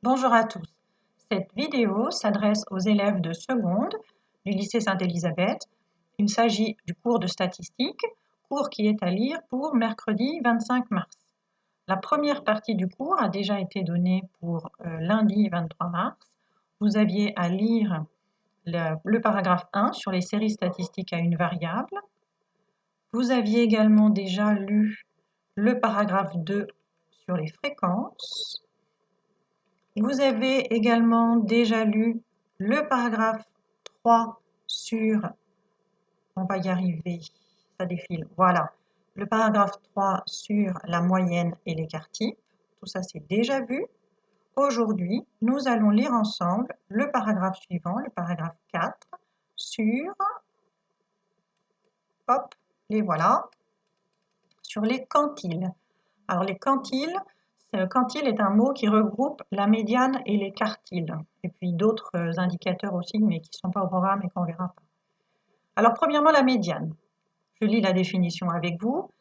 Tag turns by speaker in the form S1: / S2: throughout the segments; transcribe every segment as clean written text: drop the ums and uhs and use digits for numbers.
S1: Bonjour à tous. Cette vidéo s'adresse aux élèves de seconde du lycée Sainte-Élisabeth. Il s'agit du cours de statistique, cours qui est à lire pour mercredi 25 mars. La première partie du cours a déjà été donnée pour lundi 23 mars. Vous aviez à lire le paragraphe 1 sur les séries statistiques à une variable. Vous aviez également déjà lu le paragraphe 2 sur les fréquences. Vous avez également déjà lu le paragraphe 3 sur, on va y arriver, ça défile, voilà, le paragraphe 3 sur la moyenne et l'écart type. Tout ça, c'est déjà vu. Aujourd'hui, nous allons lire ensemble le paragraphe suivant, le paragraphe 4, sur, hop, les voilà, sur les quantiles. Alors les quantiles, quantile est un mot qui regroupe la médiane et les quartiles, et puis d'autres indicateurs aussi, mais qui ne sont pas au programme et qu'on ne verra pas. Alors premièrement, la médiane. Je lis la définition avec vous.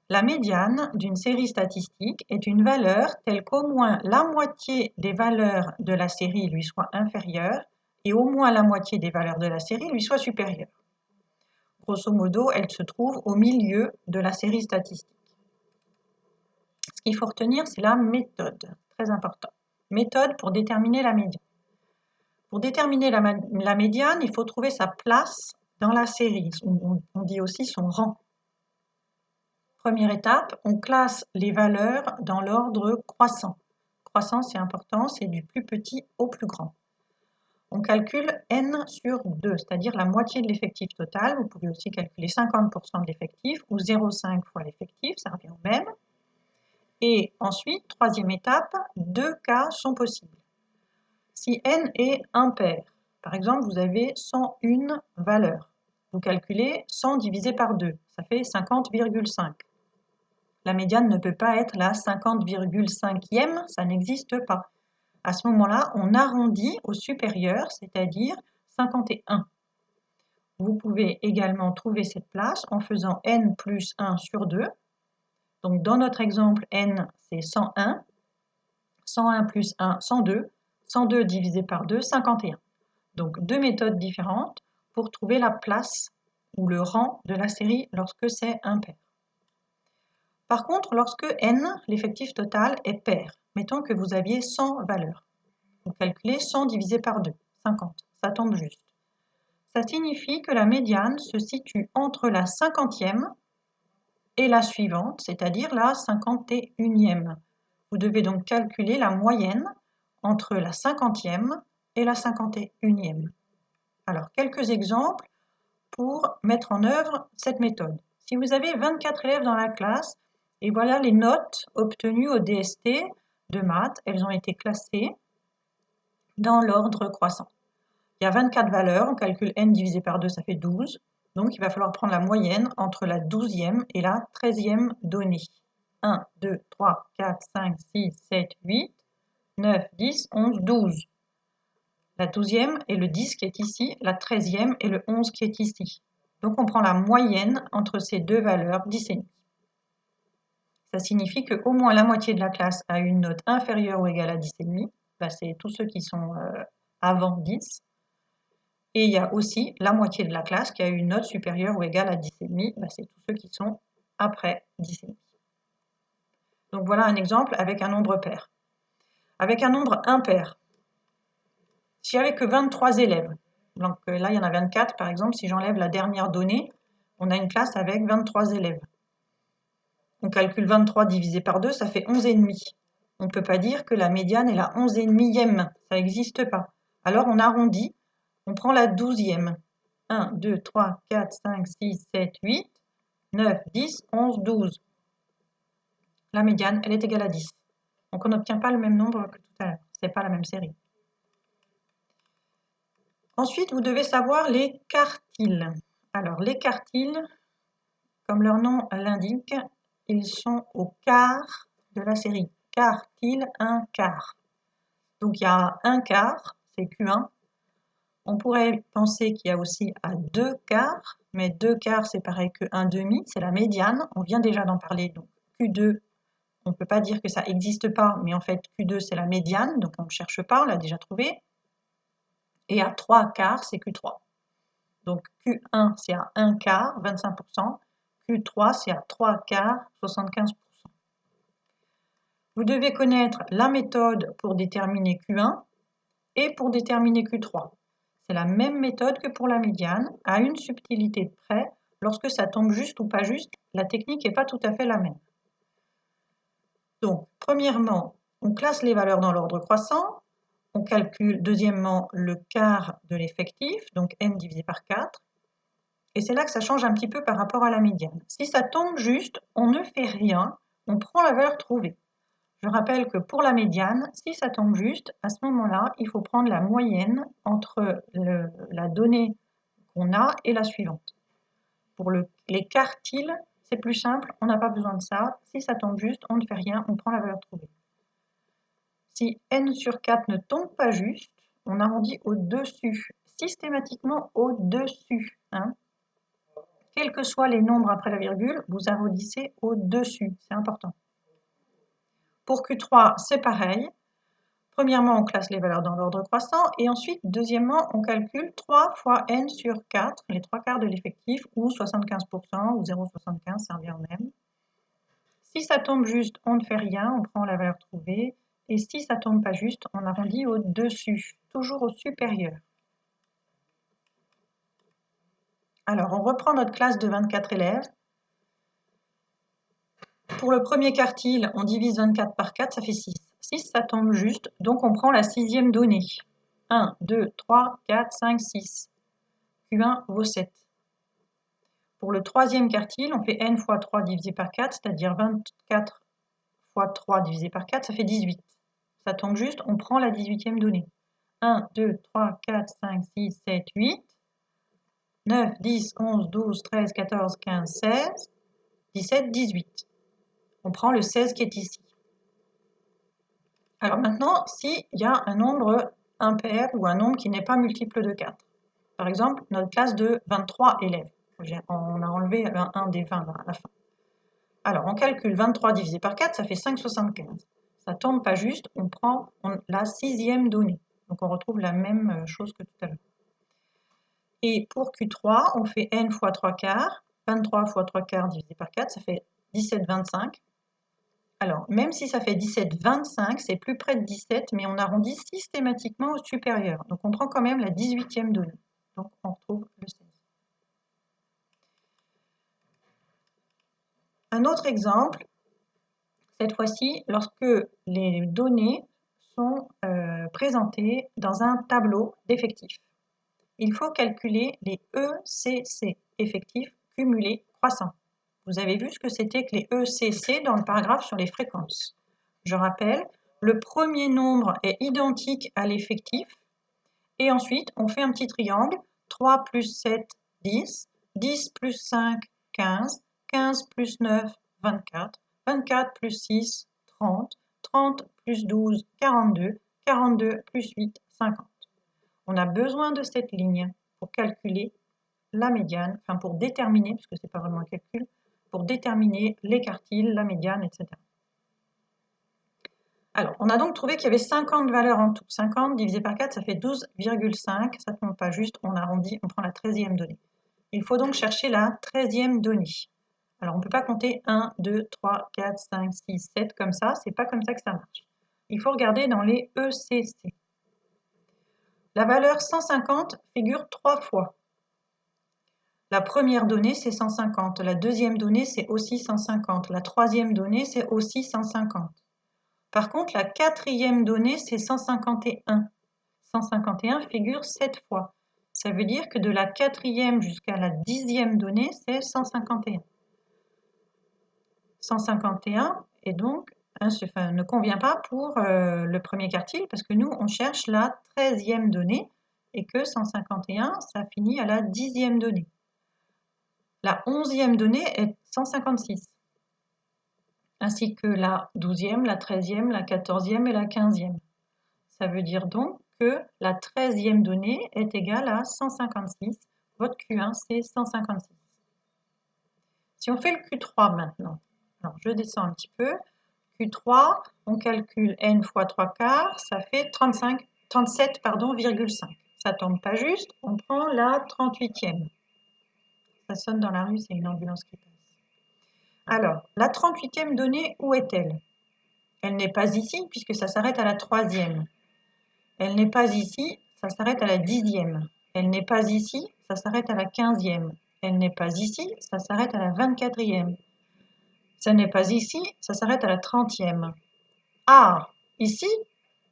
S1: La médiane d'une série statistique est une valeur telle qu'au moins la moitié des valeurs de la série lui soit inférieure et au moins la moitié des valeurs de la série lui soit supérieure. Grosso modo, elle se trouve au milieu de la série statistique. Ce qu'il faut retenir, c'est la méthode, très important. Méthode pour déterminer la médiane. Pour déterminer la médiane, il faut trouver sa place dans la série. On dit aussi son rang. Première étape, on classe les valeurs dans l'ordre croissant. Croissant, c'est important, c'est du plus petit au plus grand. On calcule n sur 2, c'est-à-dire la moitié de l'effectif total. Vous pouvez aussi calculer 50% de l'effectif ou 0,5 fois l'effectif, ça revient au même. Et ensuite, troisième étape, deux cas sont possibles. Si n est impair, par exemple, vous avez 101 valeurs. Vous calculez 100 divisé par 2, ça fait 50,5. La médiane ne peut pas être la 50,5e, ça n'existe pas. À ce moment-là, on arrondit au supérieur, c'est-à-dire 51. Vous pouvez également trouver cette place en faisant n plus 1 sur 2. Donc dans notre exemple, n c'est 101. 101 plus 1, 102. 102 divisé par 2, 51. Donc deux méthodes différentes pour trouver la place ou le rang de la série lorsque c'est impair. Par contre, lorsque n, l'effectif total, est pair, mettons que vous aviez 100 valeurs, vous calculez 100 divisé par 2, 50, ça tombe juste. Ça signifie que la médiane se situe entre la 50e et la suivante, c'est-à-dire la 51e. Vous devez donc calculer la moyenne entre la 50e et la 51e. Alors, quelques exemples pour mettre en œuvre cette méthode. Si vous avez 24 élèves dans la classe, et voilà les notes obtenues au DST de maths, elles ont été classées dans l'ordre croissant. Il y a 24 valeurs, on calcule n divisé par 2, ça fait 12. Donc il va falloir prendre la moyenne entre la 12e et la 13e donnée. 1, 2, 3, 4, 5, 6, 7, 8, 9, 10, 11, 12. La 12e est le 10 qui est ici, la 13e est le 11 qui est ici. Donc on prend la moyenne entre ces deux valeurs, 10 et demi. Ça signifie qu'au moins la moitié de la classe a une note inférieure ou égale à 10 et demi. Bah, c'est tous ceux qui sont avant 10. Et il y a aussi la moitié de la classe qui a une note supérieure ou égale à 10 et demi. Bah, c'est tous ceux qui sont après 10 et demi. Donc voilà un exemple avec un nombre pair. Avec un nombre impair, si j'avais que 23 élèves, donc là il y en a 24 par exemple, si j'enlève la dernière donnée, on a une classe avec 23 élèves. On calcule 23 divisé par 2, ça fait 11,5. On ne peut pas dire que la médiane est la 11,5e, ça n'existe pas. Alors on arrondit, on prend la 12e. 1, 2, 3, 4, 5, 6, 7, 8, 9, 10, 11, 12. La médiane, elle est égale à 10. Donc on n'obtient pas le même nombre que tout à l'heure, ce n'est pas la même série. Ensuite, vous devez savoir les quartiles. Alors, les quartiles, comme leur nom l'indique, ils sont au quart de la série. Quartile, un quart. Donc, il y a un quart, c'est Q1. On pourrait penser qu'il y a aussi à deux quarts, mais deux quarts, c'est pareil que un demi, c'est la médiane. On vient déjà d'en parler, donc Q2, on ne peut pas dire que ça n'existe pas, mais en fait Q2 c'est la médiane, donc on ne cherche pas, on l'a déjà trouvé. Et à 3/4, c'est Q3. Donc Q1 c'est à 1/4, 25%, Q3 c'est à 3/4, 75%. Vous devez connaître la méthode pour déterminer Q1 et pour déterminer Q3. C'est la même méthode que pour la médiane, à une subtilité de près. Lorsque ça tombe juste ou pas juste, la technique n'est pas tout à fait la même. Donc, premièrement, on classe les valeurs dans l'ordre croissant. On calcule, deuxièmement, le quart de l'effectif, donc n divisé par 4. Et c'est là que ça change un petit peu par rapport à la médiane. Si ça tombe juste, on ne fait rien, on prend la valeur trouvée. Je rappelle que pour la médiane, si ça tombe juste, à ce moment-là, il faut prendre la moyenne entre la donnée qu'on a et la suivante. Pour les quartiles, c'est plus simple, on n'a pas besoin de ça. Si ça tombe juste, on ne fait rien, on prend la valeur trouvée. Si n sur 4 ne tombe pas juste, on arrondit au-dessus, systématiquement au-dessus. Hein. Quels que soient les nombres après la virgule, vous arrondissez au-dessus, c'est important. Pour Q3, c'est pareil. Premièrement, on classe les valeurs dans l'ordre croissant et ensuite, deuxièmement, on calcule 3 fois n sur 4, les 3/4 de l'effectif, ou 75%, ou 0,75, ça revient au même. Si ça tombe juste, on ne fait rien, on prend la valeur trouvée. Et si ça ne tombe pas juste, on arrondit au-dessus, toujours au supérieur. Alors, on reprend notre classe de 24 élèves. Pour le premier quartile, on divise 24 par 4, ça fait 6. 6, ça tombe juste, donc on prend la sixième donnée. 1, 2, 3, 4, 5, 6. Q1 vaut 7. Pour le troisième quartile, on fait n fois 3 divisé par 4, c'est-à-dire 24 fois 3 divisé par 4, ça fait 18. Ça tombe juste, on prend la 18e donnée. 1, 2, 3, 4, 5, 6, 7, 8. 9, 10, 11, 12, 13, 14, 15, 16, 17, 18. On prend le 16 qui est ici. Alors maintenant, s'il y a un nombre impair ou un nombre qui n'est pas multiple de 4, par exemple, notre classe de 23 élèves, on a enlevé un des 20 à la fin. Alors, on calcule 23 divisé par 4, ça fait 5,75. Ça ne tombe pas juste, on prend la sixième donnée. Donc, on retrouve la même chose que tout à l'heure. Et pour Q3, on fait n fois 3/4. 23 fois 3/4 divisé par 4, ça fait 17,25. Alors, même si ça fait 17,25, c'est plus près de 17, mais on arrondit systématiquement au supérieur. Donc, on prend quand même la 18e donnée. Donc, on retrouve le 16. Un autre exemple, cette fois-ci, lorsque les données sont présentées dans un tableau d'effectifs. Il faut calculer les ECC, effectifs cumulés croissants. Vous avez vu ce que c'était que les ECC dans le paragraphe sur les fréquences. Je rappelle, le premier nombre est identique à l'effectif et ensuite on fait un petit triangle, 3 plus 7, 10, 10 plus 5, 15, 15 plus 9, 24, 24 plus 6, 30, 30 plus 12, 42, 42 plus 8, 50. On a besoin de cette ligne pour calculer la médiane, enfin pour déterminer, puisque ce n'est pas vraiment un calcul, pour déterminer les quartiles, la médiane, etc. Alors, on a donc trouvé qu'il y avait 50 valeurs en tout. 50 divisé par 4, ça fait 12,5. Ça ne tombe pas juste, on arrondit, on prend la 13e donnée. Il faut donc chercher la 13e donnée. Alors, on ne peut pas compter 1, 2, 3, 4, 5, 6, 7 comme ça. Ce n'est pas comme ça que ça marche. Il faut regarder dans les ECC. La valeur 150 figure 3 fois. La première donnée, c'est 150. La deuxième donnée, c'est aussi 150. La troisième donnée, c'est aussi 150. Par contre, la quatrième donnée, c'est 151. 151 figure 7 fois. Ça veut dire que de la quatrième jusqu'à la 10e donnée, c'est 151. 151 et donc ne convient pas pour le premier quartile parce que nous, on cherche la 13e donnée et que 151, ça finit à la 10e donnée. La 11e donnée est 156, ainsi que la 12e, la 13e, la 14e et la 15e. Ça veut dire donc que la 13e donnée est égale à 156. Votre Q1, c'est 156. Si on fait le Q3 maintenant, alors je descends un petit peu. Q3, on calcule n fois 3/4, ça fait 37,5. Ça tombe pas juste, on prend la 38e. Ça sonne dans la rue, c'est une ambulance qui passe. Alors, la 38e donnée, où est-elle? Elle n'est pas ici, puisque ça s'arrête à la 3e. Elle n'est pas ici, ça s'arrête à la 10e. Elle n'est pas ici, ça s'arrête à la 15e. Elle n'est pas ici, ça s'arrête à la 24e. Ça n'est pas ici, ça s'arrête à la 30e. Ah, ici,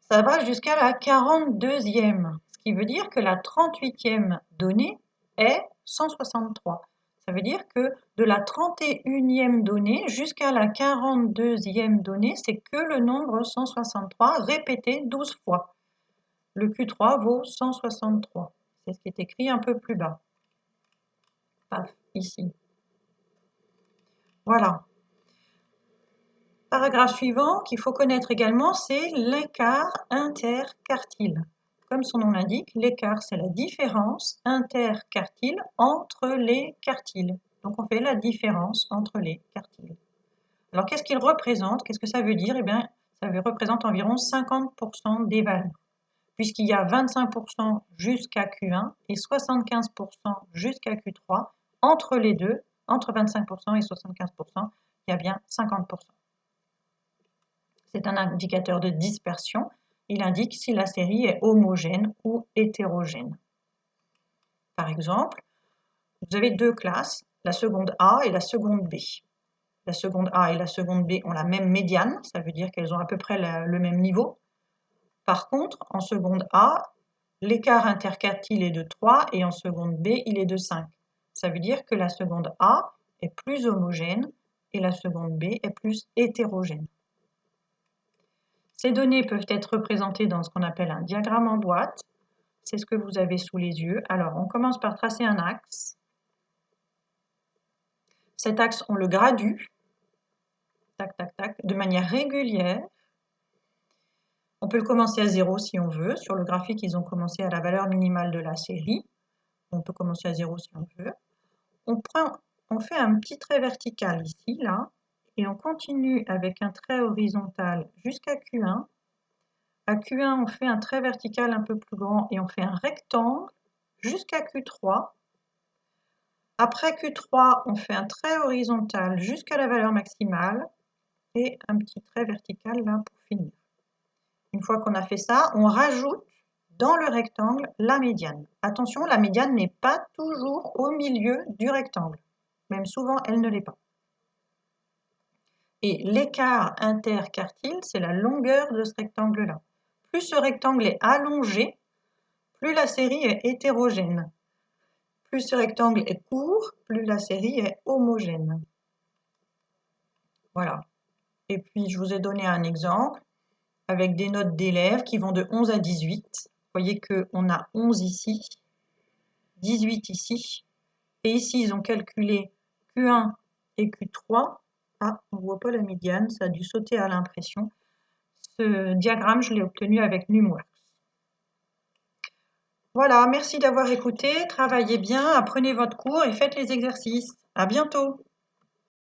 S1: ça va jusqu'à la 42e, ce qui veut dire que la 38e donnée est 163. Ça veut dire que de la 31e donnée jusqu'à la 42e donnée, c'est que le nombre 163 répété 12 fois. Le Q3 vaut 163. C'est ce qui est écrit un peu plus bas. Paf, ici. Voilà. Paragraphe suivant qu'il faut connaître également, c'est l'écart interquartile. Comme son nom l'indique, l'écart, c'est la différence interquartile entre les quartiles. Donc on fait la différence entre les quartiles. Alors qu'est-ce qu'il représente? Qu'est-ce que ça veut dire? Eh bien, ça représente environ 50% des valeurs, puisqu'il y a 25% jusqu'à Q1 et 75% jusqu'à Q3. Entre les deux, entre 25% et 75%, il y a bien 50%. C'est un indicateur de dispersion. Il indique si la série est homogène ou hétérogène. Par exemple, vous avez deux classes, la seconde A et la seconde B. La seconde A et la seconde B ont la même médiane, ça veut dire qu'elles ont à peu près le même niveau. Par contre, en seconde A, l'écart interquartile est de 3 et en seconde B, il est de 5. Ça veut dire que la seconde A est plus homogène et la seconde B est plus hétérogène. Ces données peuvent être représentées dans ce qu'on appelle un diagramme en boîte. C'est ce que vous avez sous les yeux. Alors, on commence par tracer un axe. Cet axe, on le gradue, tac, tac, tac, de manière régulière. On peut le commencer à 0 si on veut. Sur le graphique, ils ont commencé à la valeur minimale de la série. On peut commencer à 0 si on veut. On fait un petit trait vertical ici, là, et on continue avec un trait horizontal jusqu'à Q1. À Q1, on fait un trait vertical un peu plus grand et on fait un rectangle jusqu'à Q3. Après Q3, on fait un trait horizontal jusqu'à la valeur maximale et un petit trait vertical là pour finir. Une fois qu'on a fait ça, on rajoute dans le rectangle la médiane. Attention, la médiane n'est pas toujours au milieu du rectangle. Même souvent, elle ne l'est pas. Et l'écart interquartile, c'est la longueur de ce rectangle-là. Plus ce rectangle est allongé, plus la série est hétérogène. Plus ce rectangle est court, plus la série est homogène. Voilà. Et puis, je vous ai donné un exemple avec des notes d'élèves qui vont de 11 à 18. Vous voyez qu'on a 11 ici, 18 ici. Et ici, ils ont calculé Q1 et Q3. Ah, on ne voit pas la médiane, ça a dû sauter à l'impression. Ce diagramme, je l'ai obtenu avec Numworks. Voilà, merci d'avoir écouté, travaillez bien, apprenez votre cours et faites les exercices. À bientôt.